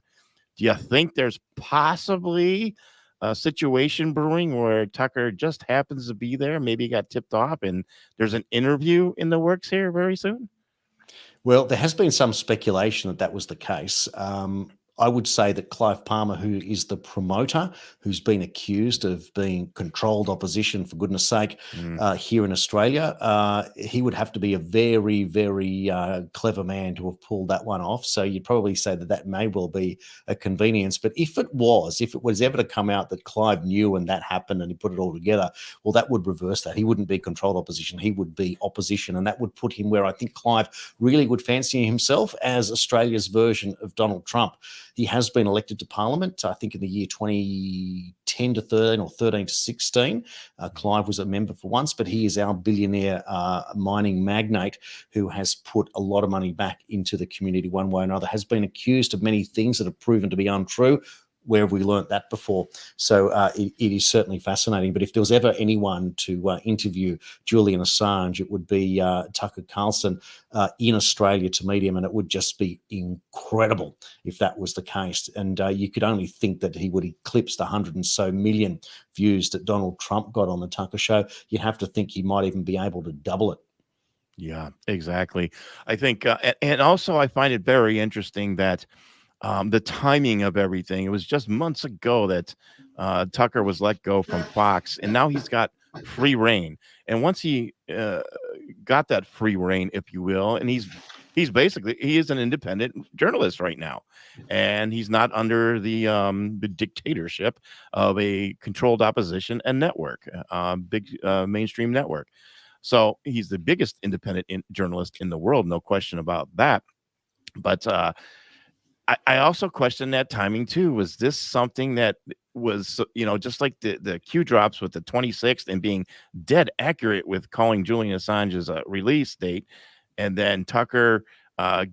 Do you think there's possibly a situation brewing where Tucker just happens to be there? Maybe he got tipped off and there's an interview in the works here very soon? Well, there has been some speculation that that was the case. I would say that Clive Palmer, who is the promoter, who's been accused of being controlled opposition, for goodness sake, here in Australia, he would have to be a very, very clever man to have pulled that one off. So you'd probably say that that may well be a convenience. But if it was ever to come out that Clive knew and that happened and he put it all together, well, that would reverse that. He wouldn't be controlled opposition. He would be opposition. And that would put him where I think Clive really would fancy himself as Australia's version of Donald Trump. He has been elected to Parliament, I think in the year 2010 to 13 or 13 to 16. Clive was a member for once, but he is our billionaire mining magnate who has put a lot of money back into the community one way or another, has been accused of many things that have proven to be untrue. Where have we learnt that before? So it is certainly fascinating. But if there was ever anyone to interview Julian Assange, it would be Tucker Carlson in Australia to meet him, and it would just be incredible if that was the case. And you could only think that he would eclipse the 100 and so million views that Donald Trump got on the Tucker show. You'd have to think he might even be able to double it. Yeah, exactly. I think, and also I find it very interesting that the timing of everything. It was just months ago that Tucker was let go from Fox, and now he's got free reign. And once he got that free reign, if you will, and he is an independent journalist right now, and he's not under the dictatorship of a controlled opposition and network, big mainstream network. So he's the biggest independent journalist in the world, no question about that. But I also question that timing too. Was this something that was, just like the Q drops with the 26th and being dead accurate with calling Julian Assange's release date, and then Tucker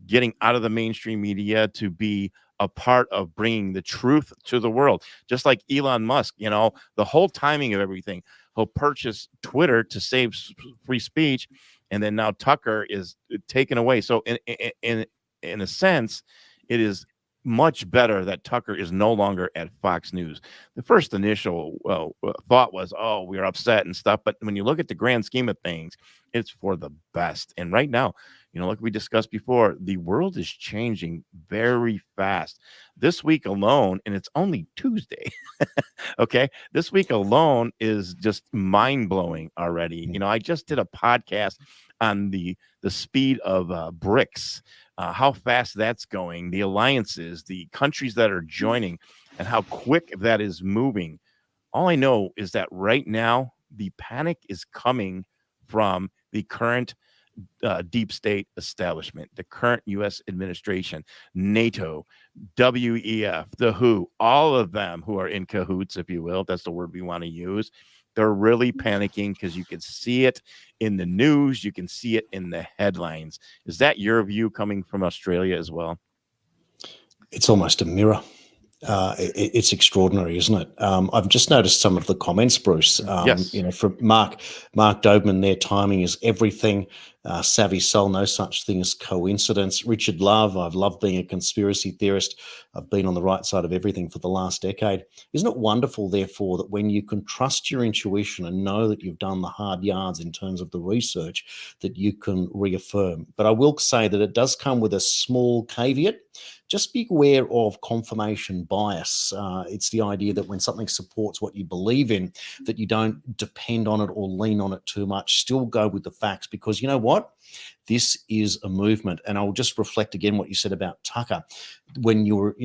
getting out of the mainstream media to be a part of bringing the truth to the world, just like Elon Musk, the whole timing of everything. He'll purchase Twitter to save free speech, and then now Tucker is taken away. So in a sense, it is much better that Tucker is no longer at Fox News. The first initial thought was, oh, we're upset and stuff. But when you look at the grand scheme of things, it's for the best. And right now, like we discussed before, the world is changing very fast. This week alone, and it's only Tuesday, okay? This week alone is just mind-blowing already. I just did a podcast on the speed of BRICS, how fast that's going, the alliances, the countries that are joining, and how quick that is moving. All I know is that right now, the panic is coming from the current deep state establishment, the current U.S. administration, NATO, WEF, the WHO, all of them who are in cahoots, if you will. That's the word we want to use. They're really panicking because you can see it in the news. You can see it in the headlines. Is that your view coming from Australia as well? It's almost a mirror. It's extraordinary, isn't it? I've just noticed some of the comments, Bruce. Yes. From Mark Dobman, their timing is everything. Savvy Soul, no such thing as coincidence. Richard Love, I've loved being a conspiracy theorist. I've been on the right side of everything for the last decade. Isn't it wonderful, therefore, that when you can trust your intuition and know that you've done the hard yards in terms of the research, that you can reaffirm? But I will say that it does come with a small caveat, just be aware of confirmation bias. It's the idea that when something supports what you believe in, that you don't depend on it or lean on it too much. Still go with the facts, because you know what? This is a movement. And I'll just reflect again what you said about Tucker when you were,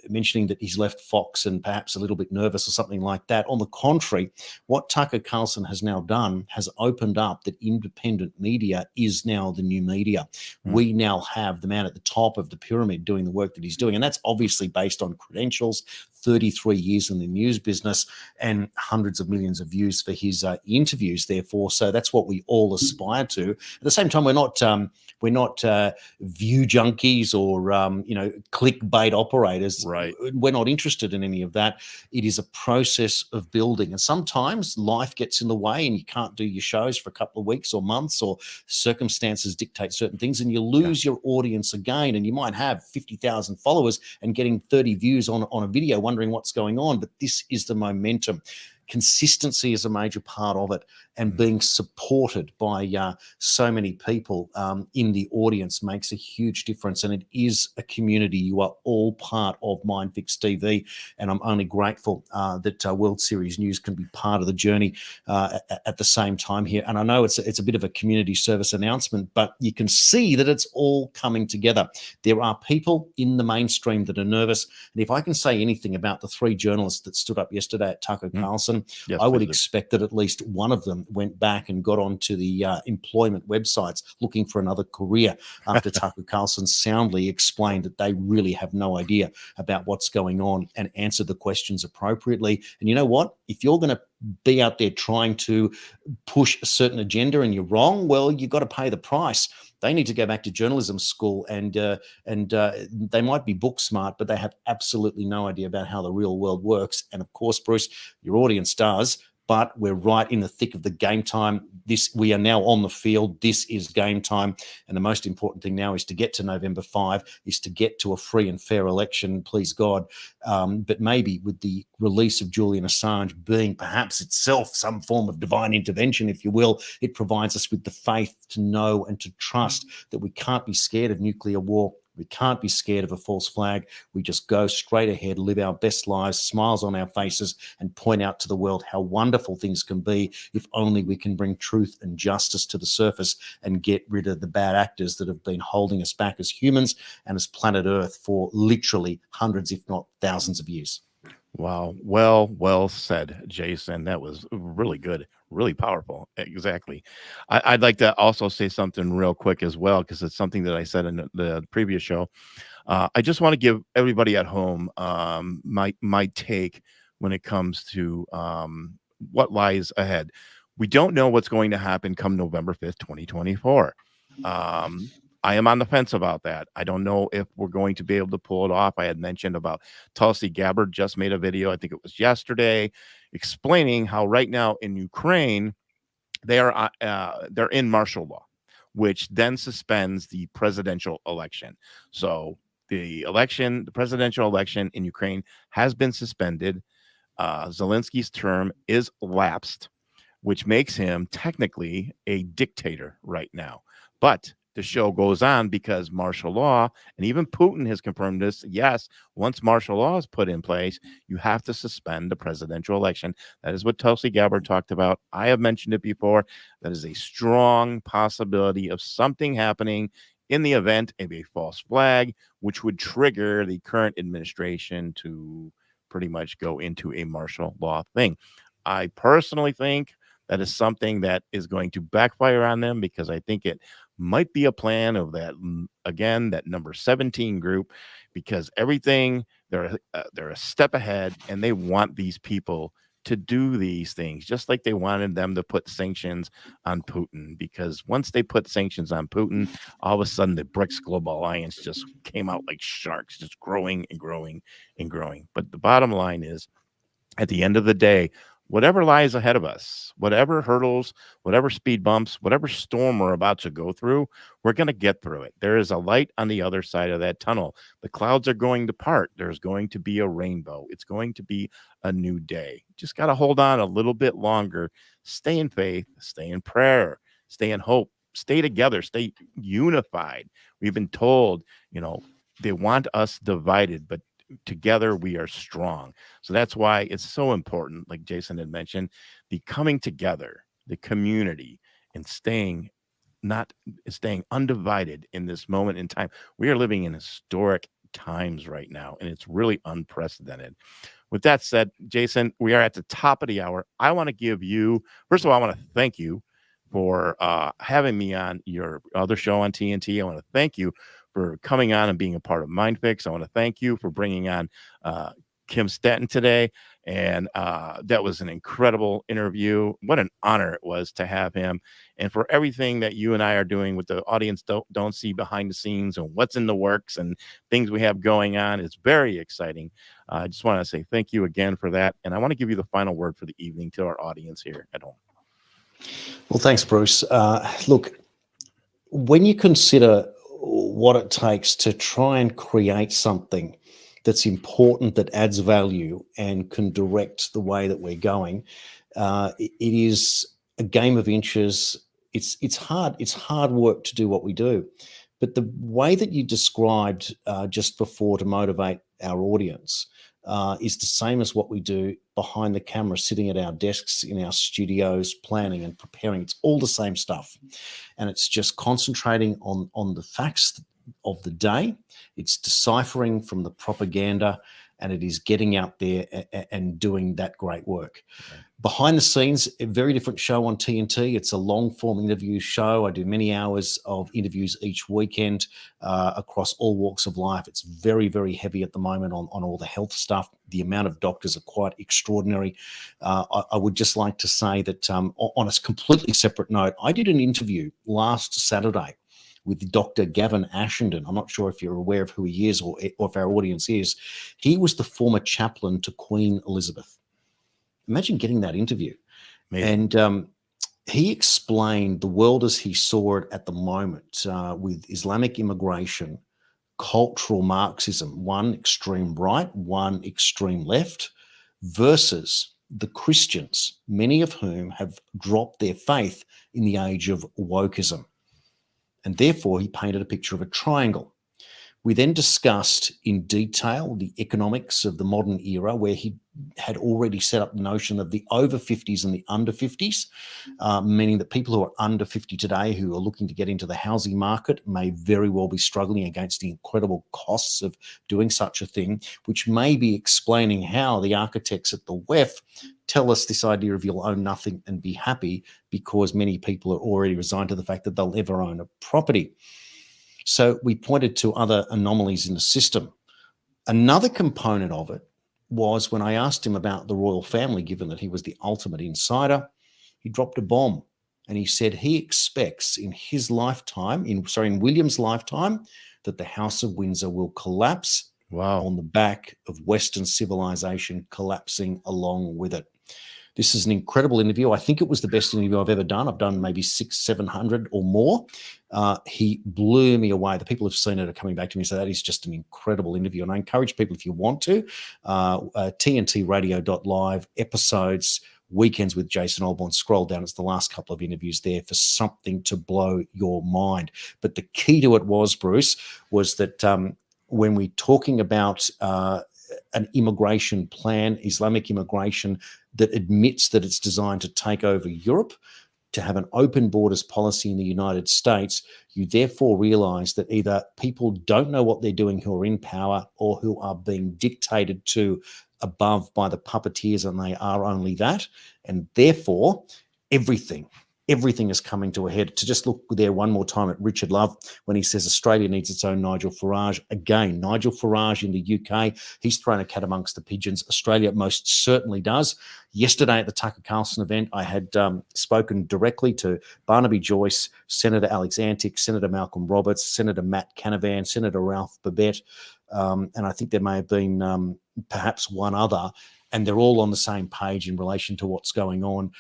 mentioning that he's left Fox and perhaps a little bit nervous or something like that. On the contrary, what Tucker Carlson has now done has opened up that independent media is now the new media. We now have the man at the top of the pyramid doing the work that he's doing. And that's obviously based on credentials, 33 years in the news business, and hundreds of millions of views for his interviews, therefore. So that's what we all aspire to. At the same time, we're not view junkies or clickbait operators. Right. We're not interested in any of that. It is a process of building, and sometimes life gets in the way and you can't do your shows for a couple of weeks or months, or circumstances dictate certain things, and you lose your audience again. And you might have 50,000 followers and getting 30 views on a video, wondering what's going on. But this is the momentum. Consistency is a major part of it, and being supported by so many people in the audience makes a huge difference. And it is a community. You are all part of Mindfix TV, and I'm only grateful that World Series News can be part of the journey at the same time here. And I know it's a bit of a community service announcement, but you can see that it's all coming together. There are people in the mainstream that are nervous, and if I can say anything about the 3 journalists that stood up yesterday at Tucker Carlson, Yes, I would expect that at least one of them went back and got onto the employment websites looking for another career after Tucker Carlson soundly explained that they really have no idea about what's going on and answered the questions appropriately. And you know what? If you're going to be out there trying to push a certain agenda and you're wrong, well, you've got to pay the price. They need to go back to journalism school, and they might be book smart, but they have absolutely no idea about how the real world works. And of course, Bruce, your audience does, but we're right in the thick of the game time. We are now on the field. This is game time. And the most important thing now is to get to November 5, is to get to a free and fair election, please God. But maybe with the release of Julian Assange being perhaps itself some form of divine intervention, if you will, it provides us with the faith to know and to trust that we can't be scared of nuclear war. We can't be scared of a false flag. We just go straight ahead, live our best lives, smiles on our faces, and point out to the world how wonderful things can be if only we can bring truth and justice to the surface and get rid of the bad actors that have been holding us back as humans and as planet Earth for literally hundreds, if not thousands of years. Wow. Well said, Jason. That was really good, really powerful. Exactly. I'd like to also say something real quick as well, because it's something that I said in the previous show. I just want to give everybody at home my take when it comes to what lies ahead. We don't know what's going to happen come November 5th, 2024. I am on the fence about that. I don't know if we're going to be able to pull it off. I had mentioned about Tulsi Gabbard just made a video, I think it was yesterday, explaining how right now in Ukraine, they're in martial law, which then suspends the presidential election. So the presidential election in Ukraine has been suspended. Zelensky's term is lapsed, which makes him technically a dictator right now. But the show goes on because martial law, and even Putin has confirmed this. Yes, once martial law is put in place, you have to suspend the presidential election. That is what Tulsi Gabbard talked about. I have mentioned it before. That is a strong possibility of something happening in the event of a false flag, which would trigger the current administration to pretty much go into a martial law thing. I personally think that is something that is going to backfire on them, because I think it might be a plan of that, again, that number 17 group, because everything, they're a step ahead, and they want these people to do these things, just like they wanted them to put sanctions on Putin, because once they put sanctions on Putin, all of a sudden the BRICS Global Alliance just came out like sharks, just growing and growing and growing. But the bottom line is, at the end of the day, whatever lies ahead of us, whatever hurdles, whatever speed bumps, whatever storm we're about to go through, we're going to get through it. There is a light on the other side of that tunnel. The clouds are going to part. There's going to be a rainbow. It's going to be a new day. Just got to hold on a little bit longer. Stay in faith, stay in prayer, stay in hope, stay together, stay unified. We've been told, they want us divided, but together we are strong. So that's why it's so important, like Jason had mentioned, the coming together, the community, and staying undivided in this moment in time. We are living in historic times right now, and it's really unprecedented. With that said, Jason, we are at the top of the hour. I want to give you, first of all, I want to thank you for having me on your other show on TNT. I want to thank you for coming on and being a part of Mindfix. I want to thank you for bringing on Kim Stanton today. And that was an incredible interview. What an honor it was to have him. And for everything that you and I are doing with the audience don't see behind the scenes and what's in the works and things we have going on. It's very exciting. I just want to say thank you again for that. And I want to give you the final word for the evening to our audience here at home. Well, thanks, Bruce. Look, when you consider what it takes to try and create something that's important, that adds value and can direct the way that we're going, it is a game of inches. It's hard work to do what we do. But the way that you described just before to motivate our audience is the same as what we do behind the camera, sitting at our desks in our studios, planning and preparing. It's all the same stuff. And it's just concentrating on the facts of the day. It's deciphering from the propaganda, and it is getting out there and doing that great work. Okay. Behind the scenes, a very different show on TNT. It's a long-form interview show. I do many hours of interviews each weekend across all walks of life. It's very, very heavy at the moment on all the health stuff. The amount of doctors are quite extraordinary. I would just like to say that on a completely separate note, I did an interview last Saturday with Dr. Gavin Ashenden. I'm not sure if you're aware of who he is or if our audience is. He was the former chaplain to Queen Elizabeth. Imagine getting that interview. Amazing. And he explained the world as he saw it at the moment with Islamic immigration, cultural Marxism, one extreme right, one extreme left, versus the Christians, many of whom have dropped their faith in the age of wokeism. And therefore, he painted a picture of a triangle. We then discussed in detail the economics of the modern era, where he had already set up the notion of the over 50s and the under 50s, meaning that people who are under 50 today who are looking to get into the housing market may very well be struggling against the incredible costs of doing such a thing, which may be explaining how the architects at the WEF tell us this idea of you'll own nothing and be happy, because many people are already resigned to the fact that they'll never own a property. So we pointed to other anomalies in the system. Another component of it was when I asked him about the royal family, given that he was the ultimate insider, he dropped a bomb. And he said he expects in his lifetime, in William's lifetime, that the House of Windsor will collapse. Wow. On the back of Western civilization collapsing along with it. This is an incredible interview. I think it was the best interview I've ever done. I've done maybe 600-700 or more. He blew me away. The people who've seen it are coming back to me. So that is just an incredible interview. And I encourage people, if you want to, tntradio.live episodes, Weekends with Jason Olbourne, scroll down. It's the last couple of interviews there for something to blow your mind. But the key to it was, Bruce, was that when we're talking about an immigration plan, Islamic immigration, that admits that it's designed to take over Europe, to have an open borders policy in the United States, you therefore realize that either people don't know what they're doing who are in power, or who are being dictated to above by the puppeteers, and they are only that. And therefore, everything is coming to a head. To just look there one more time at Richard Love when he says Australia needs its own Nigel Farage. Again, Nigel Farage in the UK, he's thrown a cat amongst the pigeons. Australia most certainly does. Yesterday at the Tucker Carlson event, I had spoken directly to Barnaby Joyce, Senator Alex Antic, Senator Malcolm Roberts, Senator Matt Canavan, Senator Ralph Babette, and I think there may have been perhaps one other, and they're all on the same page in relation to what's going on.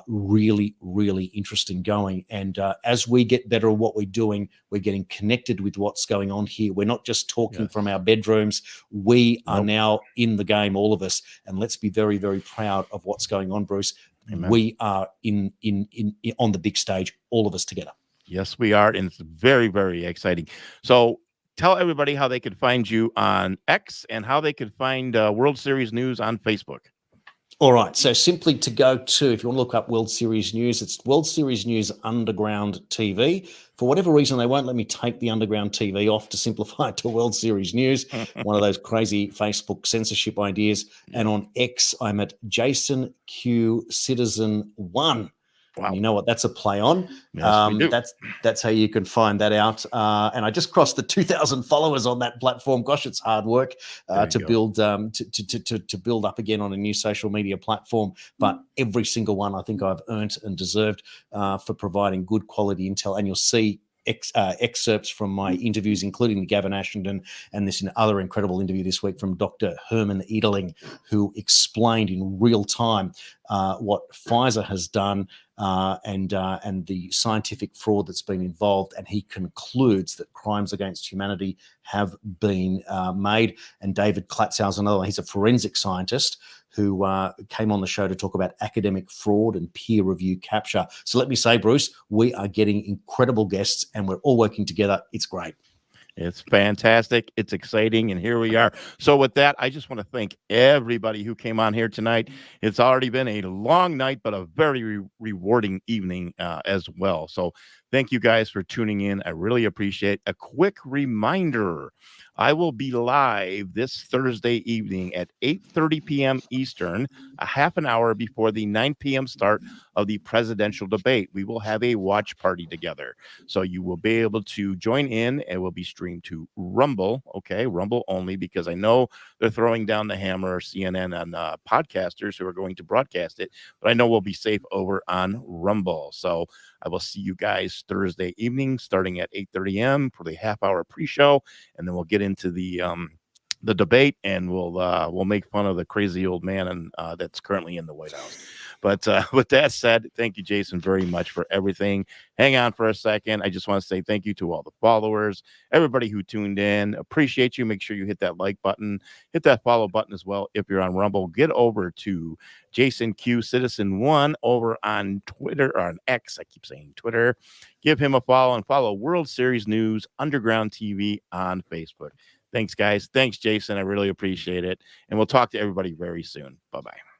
Really, really interesting going. And as we get better at what we're doing, we're getting connected with what's going on here. We're not just talking from our bedrooms. We are now in the game, all of us. And let's be very, very proud of what's going on, Bruce. Amen. We are in on the big stage, all of us together. Yes, we are. And it's very, very exciting. So tell everybody how they could find you on X and how they could find World Series News on Facebook. All right. So simply to go to, if you want to look up World Series News, it's World Series News Underground TV. For whatever reason, they won't let me take the Underground TV off to simplify it to World Series News. One of those crazy Facebook censorship ideas. And on X, I'm at Jason Q Citizen 1. Wow. You know what that's a play on. Yes, we do. That's how you can find that out. And I just crossed the 2,000 followers on that platform. Gosh, it's hard work to build to build up again on a new social media platform. But every single one I think I've earned and deserved for providing good quality intel. And you'll see excerpts from my interviews, including the Gavin Ashenden and this other incredible interview this week from Dr. Herman Edeling, who explained in real time what Pfizer has done and the scientific fraud that's been involved. And he concludes that crimes against humanity have been made. And David Klatzau's another one. He's a forensic scientist who came on the show to talk about academic fraud and peer review capture. So let me say, Bruce, we are getting incredible guests and we're all working together. It's great. It's fantastic. It's exciting. And here we are. So with that, I just want to thank everybody who came on here tonight. It's already been a long night, but a very rewarding evening as well. So thank you guys for tuning in. I really appreciate it. A quick reminder, I will be live this Thursday evening at 8:30 p.m. Eastern, a half an hour before the 9 p.m. start of the presidential debate. We will have a watch party together. So you will be able to join in. It will be streamed to Rumble, okay? Rumble only, because I know they're throwing down the hammer, CNN and podcasters who are going to broadcast it, but I know we'll be safe over on Rumble. So I will see you guys Thursday evening starting at 8:30 a.m. for the half-hour pre-show, and then we'll get into the debate, and we'll make fun of the crazy old man and that's currently in the White House. But with that said, thank you, Jason, very much for everything. Hang on for a second. I just want to say thank you to all the followers, everybody who tuned in. Appreciate you. Make sure you hit that like button, hit that follow button as well. If you're on Rumble, get over to Jason Q Citizen 1 over on Twitter, or on X. I keep saying Twitter. Give him a follow and follow World Series News Underground TV on Facebook. Thanks, guys. Thanks, Jason. I really appreciate it. And we'll talk to everybody very soon. Bye-bye.